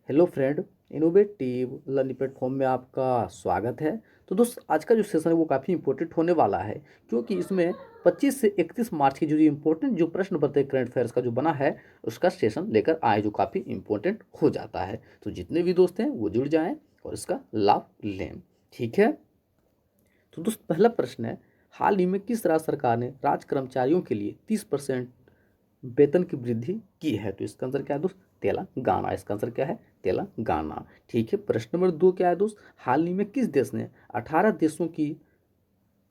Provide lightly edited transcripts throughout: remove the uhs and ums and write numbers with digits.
Hello friend. Innovative learning platform में आपका स्वागत है। तो दोस्त, आज का जो सेशन है वो काफ़ी इंपॉर्टेंट होने वाला है, क्योंकि इसमें 25 से 31 मार्च की जो इंपॉर्टेंट जो प्रश्न पत्र करंट अफेयर्स का जो बना है उसका सेशन लेकर आए, जो काफ़ी इंपॉर्टेंट हो जाता है। तो जितने भी दोस्त हैं वो जुड़ जाएं और इसका लाभ लें। ठीक है। तो दोस्त, पहला प्रश्न है, हाल ही में किस राज्य सरकार ने राज्य कर्मचारियों के लिए 30% वेतन की वृद्धि की है? तो इसका आंसर क्या है दोस्त? तेलंगाना। इसका आंसर क्या है? तेलंगाना। ठीक है। प्रश्न नंबर 2 क्या है दोस्त? हाल ही में किस देश ने 18 देशों की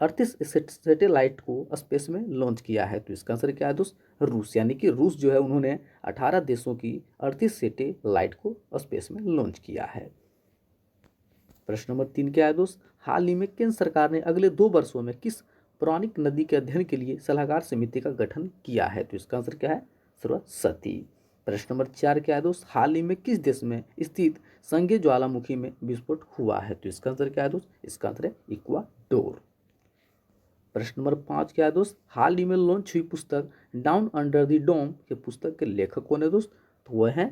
38 सैटेलाइट को स्पेस में लॉन्च किया है? तो इसका आंसर क्या है दोस्त? रूस। यानी कि रूस जो है उन्होंने 18 देशों की 38 सैटेलाइट को स्पेस में लॉन्च किया है। प्रश्न नंबर 3 क्या है दोस्त? हाल ही में केंद्र सरकार ने अगले 2 वर्षों में किस पौराणिक नदी के अध्ययन के लिए सलाहकार समिति का गठन किया है? तो इसका आंसर क्या है? सरस्वती। प्रश्न नंबर 4 क्या है दोस्त? हाल ही में किस देश में स्थित संगे ज्वालामुखी में विस्फोट हुआ है? तो इसका आंसर क्या है दोस्त? इसका आंसर है इक्वाडोर। प्रश्न नंबर 5 क्या है दोस्त? हाल ही में लॉन्च हुई पुस्तक डाउन अंडर द डोम के पुस्तक के लेखक कौन है दोस्त? तो वह है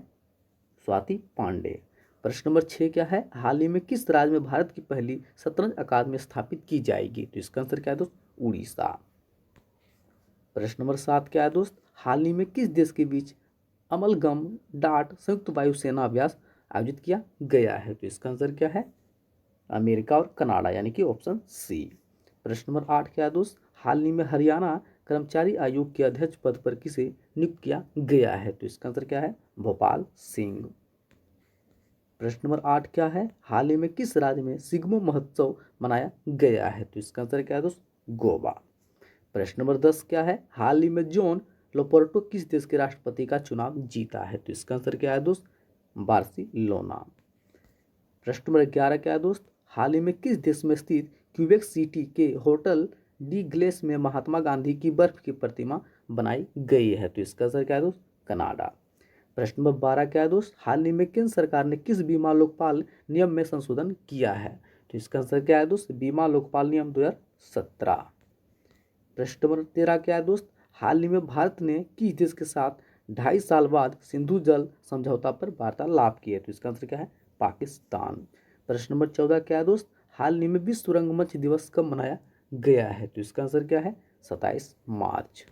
स्वाति पांडे। प्रश्न नंबर 6 क्या है? हाल ही में किस राज्य में भारत की पहली शतरंज अकादमी स्थापित की जाएगी? तो इसका आंसर क्या है दोस्त? उड़ीसा। प्रश्न नंबर 7 क्या है दोस्त? हाल ही में किस देश के बीच अमलगम डाट संयुक्त वायुसेना अभ्यास आयोजित किया गया है? तो इसका आंसर क्या है? अमेरिका और कनाडा, यानी कि ऑप्शन सी। प्रश्न नंबर 8 क्या है दोस्त? हाल ही में हरियाणा कर्मचारी आयोग के अध्यक्ष पद पर किसे नियुक्त किया गया है? तो इसका आंसर क्या है? भोपाल सिंह। प्रश्न नंबर 8 क्या है? हाल ही में किस राज्य में सिग्मो महोत्सव मनाया गया है? तो इसका आंसर क्या है दोस्त? गोवा। प्रश्न नंबर 10 क्या है? हाल ही में जॉन लोपोर्टो किस देश के राष्ट्रपति का चुनाव जीता है? तो इसका आंसर क्या है दोस्त? बार्सिलोना। प्रश्न नंबर 11 क्या है दोस्त? हाल ही में किस देश में स्थित क्यूबेक सिटी के होटल डी ग्लेस में महात्मा गांधी की बर्फ की प्रतिमा बनाई गई है? तो इसका आंसर क्या है दोस्त? कनाडा। प्रश्न नंबर 12 क्या है दोस्त? हाल ही में केंद्र सरकार ने किस बीमा लोकपाल नियम में संशोधन किया है? तो इसका आंसर क्या है दोस्त? बीमा लोकपाल नियम 2017। प्रश्न नंबर 13 क्या है दोस्त? हाल ही में भारत ने किस देश के साथ 2.5 साल बाद सिंधु जल समझौता पर वार्तालाप की है? तो इसका आंसर क्या है? पाकिस्तान। प्रश्न नंबर 14 क्या है दोस्त? हाल ही में विश्व रंगमंच दिवस कब मनाया गया है? तो इसका आंसर क्या है? 27 मार्च।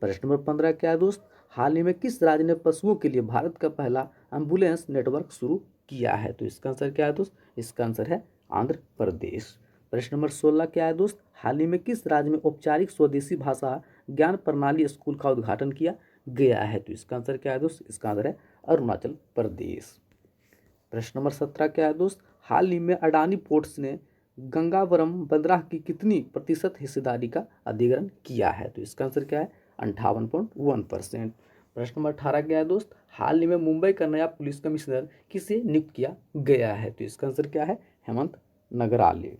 प्रश्न नंबर 15 क्या है दोस्त? हाल ही में किस राज्य ने पशुओं के लिए भारत का पहला एम्बुलेंस नेटवर्क शुरू किया है? तो इसका आंसर क्या है दोस्त? इसका आंसर है आंध्र प्रदेश। प्रश्न नंबर 16 क्या है दोस्त? हाल ही में किस राज्य में औपचारिक स्वदेशी भाषा ज्ञान प्रणाली स्कूल का उद्घाटन किया गया है? तो इसका आंसर क्या है दोस्त? इसका आंसर है अरुणाचल प्रदेश। प्रश्न नंबर 17 क्या है दोस्त? हाल ही में अडानी पोर्ट्स ने गंगावरम बंदरगाह की कितनी प्रतिशत हिस्सेदारी का अधिग्रहण किया है? तो इसका आंसर क्या है? 58.1%। प्रश्न नंबर 18 क्या है दोस्त? हाल ही में मुंबई का नया पुलिस कमिश्नर किसे नियुक्त किया गया है? तो इसका आंसर क्या है? हेमंत नगराले।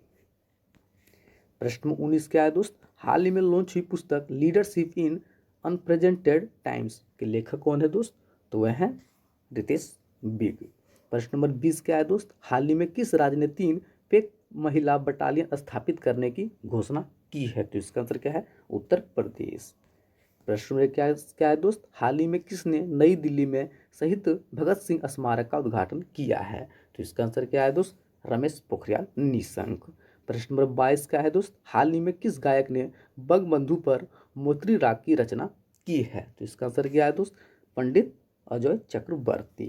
प्रश्न नंबर 19 क्या है दोस्त? हाल ही में लॉन्च हुई पुस्तक लीडरशिप इन अनप्रेजेंटेड टाइम्स के लेखक कौन है दोस्त? तो वह है रितेश बिग। प्रश्न नंबर 20 क्या है दोस्त? हाल ही में किस राज्य ने 3 पेक महिला बटालियन स्थापित करने की घोषणा की है? तो इसका आंसर क्या है? उत्तर प्रदेश। प्रश्न नंबर क्या है दोस्त? हाल ही में किसने नई दिल्ली में शहीद भगत सिंह स्मारक का उद्घाटन किया है? तो इसका आंसर क्या है दोस्त? रमेश पोखरियाल निशंक। प्रश्न नंबर 22 क्या है दोस्त? हाल ही में किस गायक ने बंगबंधु पर मोत्री राग की रचना की है? तो इसका आंसर क्या है दोस्त? पंडित अजय चक्रवर्ती।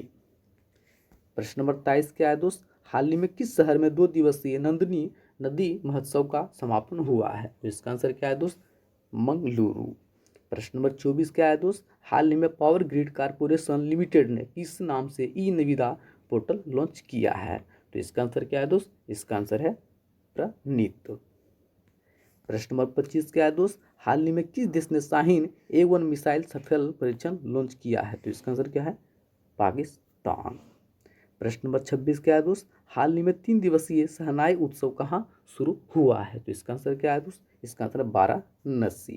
प्रश्न नंबर 23 क्या है दोस्त? हाल ही में किस शहर में 2 दिवसीय नंदिनी नदी महोत्सव का समापन हुआ है? तो इसका आंसर क्या है दोस्त? मंगलुरु। प्रश्न नंबर 24 क्या है दोस्त? हाल ही में पावर ग्रिड कारपोरेशन लिमिटेड ने किस नाम से ई निविदा पोर्टल लॉन्च किया है? तो इसका आंसर क्या है दोस्त? इसका आंसर है प्रणीत। प्रश्न नंबर 25 क्या है दोस्त? हाल ही में किस देश ने शाहीन A1 मिसाइल सफल परीक्षण लॉन्च किया है? तो इसका आंसर क्या है? पाकिस्तान। प्रश्न नंबर 26 क्या है दोस्त? हाल ही में 3 दिवसीय शहनाई उत्सव कहाँ शुरू हुआ है? तो इसका आंसर क्या है दोस्त? इसका आंसर है वाराणसी।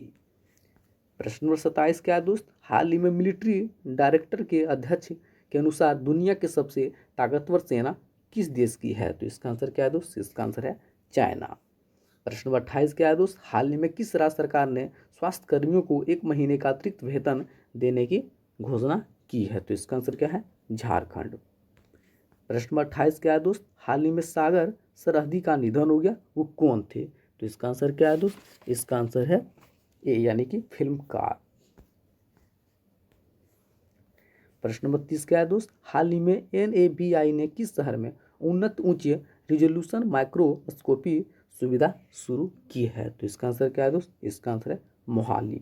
प्रश्न नंबर 27 क्या है दोस्त? हाल ही में मिलिट्री डायरेक्टर के अध्यक्ष के अनुसार दुनिया की सबसे ताकतवर सेना किस देश की है? तो इसका आंसर क्या है दोस्त? इसका आंसर है चाइना। प्रश्न नंबर 28 क्या है दोस्त? हाल ही में किस राज्य सरकार ने स्वास्थ्य कर्मियों को 1 महीने का अतिरिक्त वेतन देने की घोषणा की है? तो इसका आंसर क्या है? झारखंड। प्रश्न नंबर 28 क्या है दोस्त, हाल ही में सागर सरहदी का निधन हो गया, वो कौन थे? तो इसका आंसर क्या है दोस्त, इसका आंसर है ए यानी कि फिल्मकार। प्रश्न नंबर 30 क्या है दोस्त, हाल ही में NABI ने किस शहर में उन्नत उच्च रिजोल्यूशन माइक्रोस्कोपी सुविधा शुरू की है? तो इसका आंसर क्या है दोस्त, इसका आंसर है मोहाली।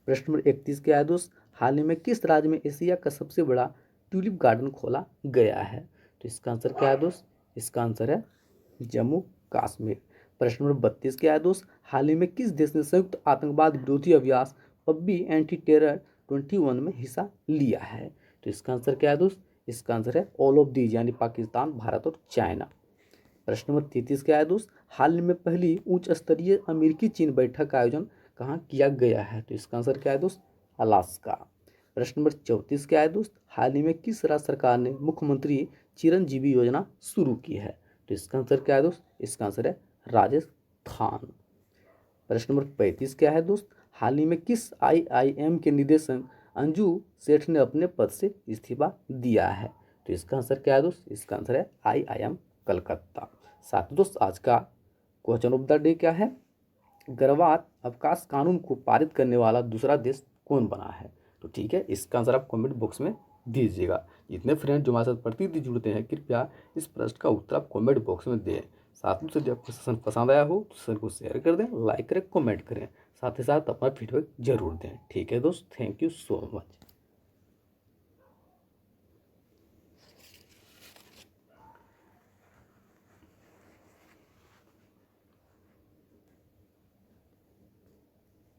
प्रश्न नंबर 31 क्या है दोस्त, हाल ही में किस राज्य में एशिया का सबसे बड़ा ट्यूलिप गार्डन खोला गया है? तो इसका आंसर क्या है दोस्त, इसका आंसर है जम्मू कश्मीर। प्रश्न नंबर 32 क्या है दोस्त, हाल ही में किस देश ने संयुक्त आतंकवाद विरोधी अभ्यास पब्बी एंटी टेरर 21 में हिस्सा लिया है? तो इसका आंसर क्या है दोस्त, इसका आंसर है ऑल ऑफ दीज यानी पाकिस्तान, भारत और चाइना। प्रश्न नंबर 33 क्या है दोस्त, हाल में पहली उच्च स्तरीय अमेरिकी चीन बैठक का आयोजन कहाँ किया गया है? तो इसका आंसर क्या है दोस्त, अलास्का। प्रश्न नंबर 34 क्या है दोस्त, हाल ही में किस राज्य सरकार ने मुख्यमंत्री चिरंजीवी योजना शुरू की है? तो इसका आंसर क्या है दोस्त, इसका आंसर है राजस्थान। प्रश्न नंबर 35 क्या है दोस्त, हाल ही में किस IIM के निदेशक अंजू सेठ ने अपने पद से इस्तीफा दिया है? तो इसका आंसर क्या है दोस्त, इसका आंसर है IIM कलकत्ता। साथ ही दोस्त आज का क्वेश्चन ऑफ द डे क्या है, गर्भपात अवकाश कानून को पारित करने वाला दूसरा देश कौन बना है? तो ठीक है, इसका आंसर आप कमेंट बॉक्स में दीजिएगा। जितने फ्रेंड जो हमारे साथ प्रतिदिन जुड़ते हैं, कृपया इस प्रश्न का उत्तर आप कमेंट बॉक्स में दें। साथ में यदि आपको सेशन पसंद आया हो तो सेशन को शेयर कर दें, लाइक करें, कमेंट करें, साथ ही साथ अपना फीडबैक जरूर दें। ठीक है दोस्त, थैंक यू सो मच।